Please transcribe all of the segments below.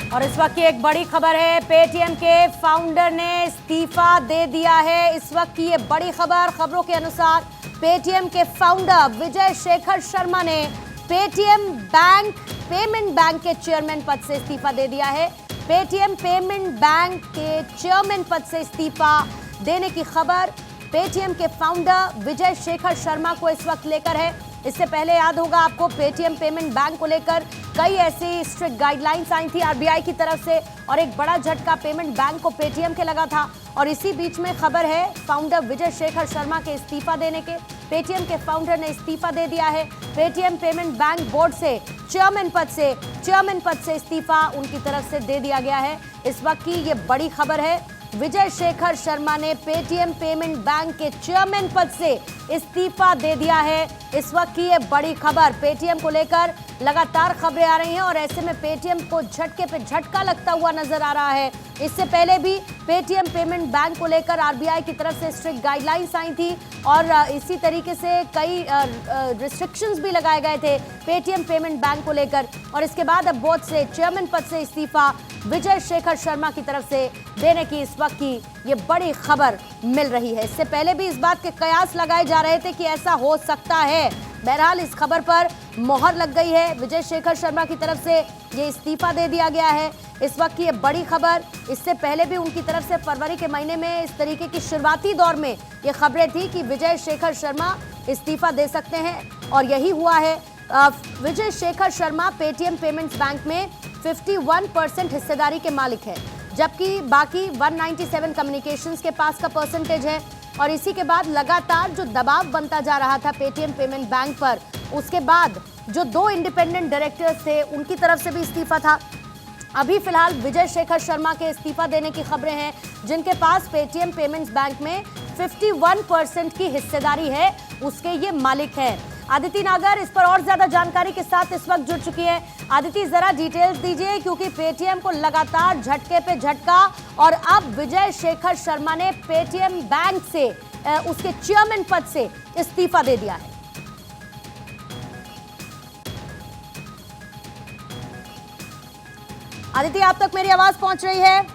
और इस वक्त की एक बड़ी खबर है, पेटीएम के फाउंडर ने इस्तीफा दे दिया है। इस वक्त की ये बड़ी खबरों के अनुसार पेटीएम के फाउंडर विजय शेखर शर्मा ने पेटीएम पेमेंट बैंक के चेयरमैन पद से इस्तीफा दे दिया है। पेटीएम पेमेंट बैंक के चेयरमैन पद से इस्तीफा देने की खबर पेटीएम के फाउंडर विजय शेखर शर्मा को इस वक्त लेकर है। इससे पहले याद होगा आपको, पेटीएम पेमेंट बैंक को लेकर कई ऐसी स्ट्रिक्ट गाइडलाइंस आई थी आरबीआई की तरफ से और एक बड़ा झटका पेमेंट बैंक को पेटीएम के लगा था। और इसी बीच में खबर है फाउंडर विजय शेखर शर्मा के इस्तीफा देने के। पेटीएम के फाउंडर ने इस्तीफा दे दिया है। पेटीएम पेमेंट बैंक बोर्ड से चेयरमैन पद से इस्तीफा उनकी तरफ से दे दिया गया है। इस वक्त की ये बड़ी खबर है, विजय शेखर शर्मा ने पेटीएम पेमेंट बैंक के चेयरमैन पद से इस्तीफा दे दिया है। इस वक्त की ये बड़ी खबर, पेटीएम को लेकर लगातार खबरें आ रही हैं और ऐसे में पेटीएम को झटके पे झटका लगता हुआ नजर आ रहा है। इससे पहले भी पेटीएम पेमेंट बैंक को लेकर आरबीआई की तरफ से स्ट्रिक्ट गाइडलाइंस आई थी और इसी तरीके से कई रिस्ट्रिक्शंस भी लगाए गए थे पेटीएम पेमेंट बैंक को लेकर। और इसके बाद अब बोर्ड से चेयरमैन पद से इस्तीफा विजय शेखर शर्मा की तरफ से देने की इस वक्त की ये बड़ी खबर मिल रही है। इससे पहले भी इस बात के कयास लगाए जा रहे थे कि ऐसा हो सकता है। बहरहाल इस खबर पर मोहर लग गई है। विजय शेखर शर्मा की तरफ से ये इस्तीफा दे दिया गया है। इस वक्त की ये बड़ी खबर, इससे पहले भी उनकी तरफ से फरवरी के महीने में इस तरीके की शुरुआती दौर में ये खबरें थी कि विजय शेखर शर्मा इस्तीफा दे सकते हैं और यही हुआ है। Vijay Shekhar Sharma Paytm payments bank में 51% हिस्सेदारी के मालिक हैं, जबकि बाकी 197 कम्युनिकेशंस के पास का परसेंटेज है। और इसी के बाद लगातार जो दबाव बनता जा रहा था पेटीएम पेमेंट बैंक पर, उसके बाद जो 2 इंडिपेंडेंट डायरेक्टर्स थे उनकी तरफ से भी इस्तीफा था। अभी फिलहाल विजय शेखर शर्मा के इस्तीफा देने की खबरें हैं, जिनके पास पेटीएम पेमेंट्स बैंक में 51% की हिस्सेदारी है, उसके ये मालिक हैं। आदिति नागर इस पर और ज्यादा जानकारी के साथ इस वक्त जुड़ चुकी है। आदिति, जरा डिटेल्स दीजिए, क्योंकि पेटीएम को लगातार झटके पे झटका और अब विजय शेखर शर्मा ने पेटीएम बैंक से उसके चेयरमैन पद से इस्तीफा दे दिया है। आदिति, आप तक मेरी आवाज पहुंच रही है?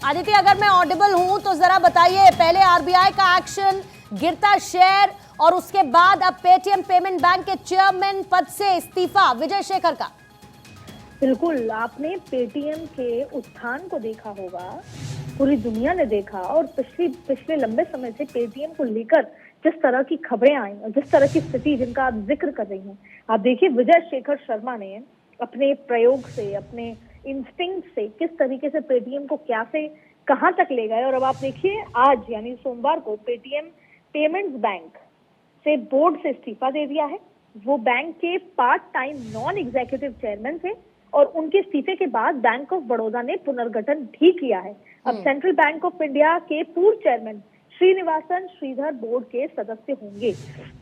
आदित्य, अगर मैं ऑडिबल हूं तो जरा बताइए, पहले आरबीआई का एक्शन, गिरता शेयर और उसके बाद अब पेटीएम पेमेंट बैंक के चेयरमैन पद से इस्तीफा विजय शेखर का। बिल्कुल, आपने पेटीएम के उत्थान को देखा होगा, पूरी दुनिया ने देखा और पिछले लंबे समय से पेटीएम को लेकर जिस तरह की खबरें आई और जिस तरह की स्थिति जिनका आप जिक्र कर रही हैं, आप देखिए विजय शेखर शर्मा ने अपने प्रयोग से, अपने इंस्टिंक्ट से किस तरीके से पेटीएम को क्या से कहां तक ले गए। और अब आप देखिए, आज यानी सोमवार को पेटीएम पेमेंट्स बैंक से बोर्ड से इस्तीफा दे दिया है। वो बैंक के part time non executive chairman थे और उनके इस्तीफे के बाद बैंक ऑफ बड़ौदा ने पुनर्गठन भी किया है। अब सेंट्रल बैंक ऑफ इंडिया के पूर्व चेयरमैन श्रीनिवासन श्रीधर बोर्ड के सदस्य होंगे।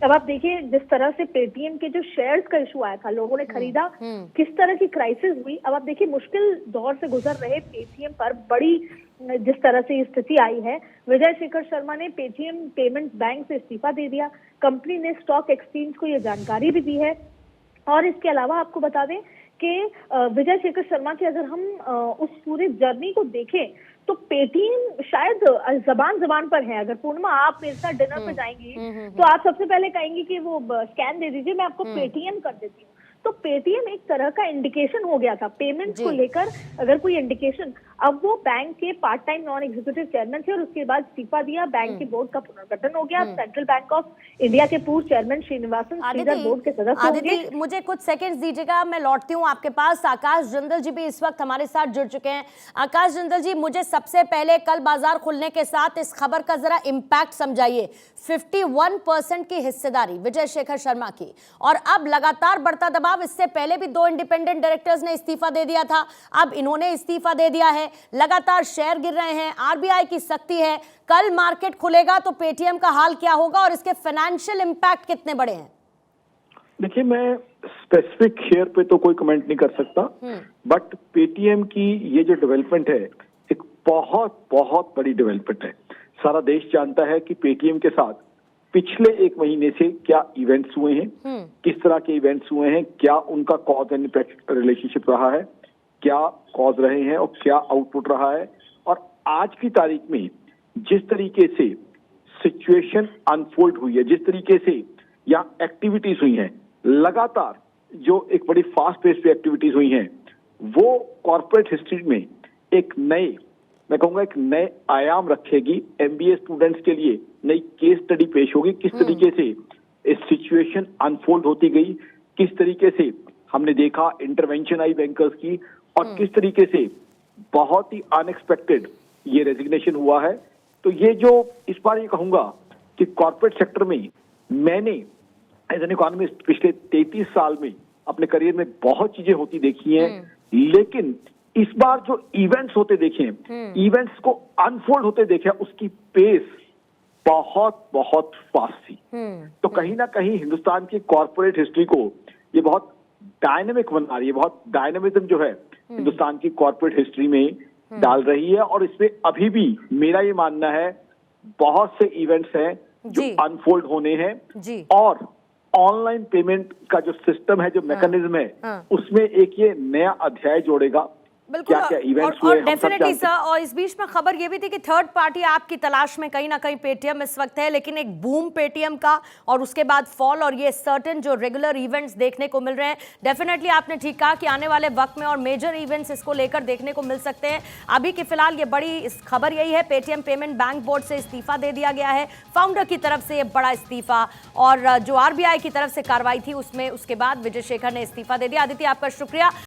अब आप देखिए, जिस तरह से पेटीएम के जो शेयर्स का इशू आया था, लोगों ने खरीदा, किस तरह की क्राइसिस हुई। अब आप देखिए, मुश्किल दौर से गुजर रहे पेटीएम पर बड़ी जिस तरह से स्थिति आई है, विजय शेखर शर्मा ने पेटीएम पेमेंट्स बैंक से इस्तीफा दे दिया। कंपनी ने स्टॉक एक्सचेंज को ये जानकारी भी दी है। और इसके अलावा आपको बता दें कि विजय शेखर शर्मा के अगर हम उस पूरी जर्नी को देखें तो पेटीएम शायद जबान पर है। अगर पूर्णिमा आप मेरे साथ डिनर पे जाएंगी तो आप सबसे पहले कहेंगी कि वो स्कैन दे दीजिए, मैं आपको पेटीएम कर देती हूँ। तो पेटीएम एक तरह का इंडिकेशन हो गया था पेमेंट्स को लेकर, अगर कोई इंडिकेशन। अब वो बैंक के part time non executive chairman थे और उसके बाद इस्तीफा दिया, बैंक के बोर्ड का पुनर्गठन हो गया। सेंट्रल बैंक ऑफ इंडिया के पूर्व चेयरमैन श्रीनिवासन श्रीधर बोर्ड के सदस्य होंगे। मुझे कुछ सेकंड्स दीजिएगा, मैं लौटती हूँ आपके पास। आकाश जिंदल जी भी इस वक्त हमारे साथ जुड़ चुके हैं। आकाश जिंदल जी, मुझे सबसे पहले कल बाजार खुलने के साथ इस खबर का जरा इम्पैक्ट समझाइए। 51% की हिस्सेदारी विजय शेखर शर्मा की और अब लगातार बढ़ता दबाव। इससे पहले भी 2 इंडिपेंडेंट डायरेक्टर्स ने इस्तीफा दे दिया था, अब इन्होंने इस्तीफा दे दिया है। लगातार शेयर गिर रहे हैं, आरबीआई की सख्ती है। कल मार्केट खुलेगा तो पेटीएम का हाल क्या होगा और इसके फाइनेंशियल इंपैक्ट कितने बड़े हैं? देखिए, मैं स्पेसिफिक शेयर पे तो कोई कमेंट नहीं कर सकता, बट पेटीएम की ये जो डेवलपमेंट है एक बहुत बहुत बड़ी डेवलपमेंट है। सारा देश जानता है कि पेटीएम के साथ पिछले एक महीने से क्या इवेंट्स हुए हैं, किस तरह के इवेंट्स हुए हैं, क्या उनका कॉज एंड इफेक्ट रिलेशनशिप रहा है, क्या कॉज रहे हैं और क्या आउटपुट रहा है, और आज की तारीख में जिस तरीके से सिचुएशन अनफोल्ड हुई है, जिस तरीके से यहाँ एक्टिविटीज हुई हैं, लगातार जो एक बड़ी फास्ट पेस पे एक्टिविटीज हुई हैं, वो कॉर्पोरेट हिस्ट्री में एक नए, मैं कहूंगा एक नए आयाम रखेगी। एमबीए स्टूडेंट्स के लिए नई केस स्टडी पेश होगी, किस तरीके से इस सिचुएशन अनफोल्ड होती गई, किस तरीके से हमने देखा इंटरवेंशन आई बैंकर्स की, और किस तरीके से बहुत ही अनएक्सपेक्टेड ये रेजिग्नेशन हुआ है। तो ये जो इस बार ये कहूंगा कि कॉर्पोरेट सेक्टर में मैंने एज एन इकोनॉमिस्ट पिछले 33 साल में अपने करियर में बहुत चीजें होती देखी हैं, लेकिन इस बार जो इवेंट्स होते देखे हैं, इवेंट्स को अनफोल्ड होते देखे, उसकी पेस बहुत बहुत फास्ट थी। तो कहीं ना कहीं हिंदुस्तान की कॉर्पोरेट हिस्ट्री को ये बहुत डायनेमिक बना रही है, बहुत डायनेमिज्म जो है हिंदुस्तान की कॉर्पोरेट हिस्ट्री में डाल रही है। और इसमें अभी भी मेरा ये मानना है बहुत से इवेंट्स हैं जो अनफोल्ड होने हैं, और ऑनलाइन पेमेंट का जो सिस्टम है, जो मैकेनिज्म है, उसमें एक ये नया अध्याय जोड़ेगा। बिल्कुल, क्या इवेंट्स हुए, और डेफिनेटली सर, और इस बीच में खबर ये भी थी कि थर्ड पार्टी ऐप की तलाश में कहीं ना कहीं पेटीएम इस वक्त है, लेकिन एक बूम पेटीएम का और उसके बाद फॉल, और ये सर्टेन जो रेगुलर इवेंट्स देखने को मिल रहे हैं। डेफिनेटली आपने ठीक कहा कि आने वाले वक्त में और मेजर इवेंट्स इसको लेकर देखने को मिल सकते हैं। अभी की फिलहाल ये बड़ी खबर यही है, पेटीएम पेमेंट बैंक बोर्ड से इस्तीफा दे दिया गया है, फाउंडर की तरफ से ये बड़ा इस्तीफा, और जो आरबीआई की तरफ से कार्रवाई थी उसमें उसके बाद विजय शेखर ने इस्तीफा दे दिया। आदित्य, आपका शुक्रिया।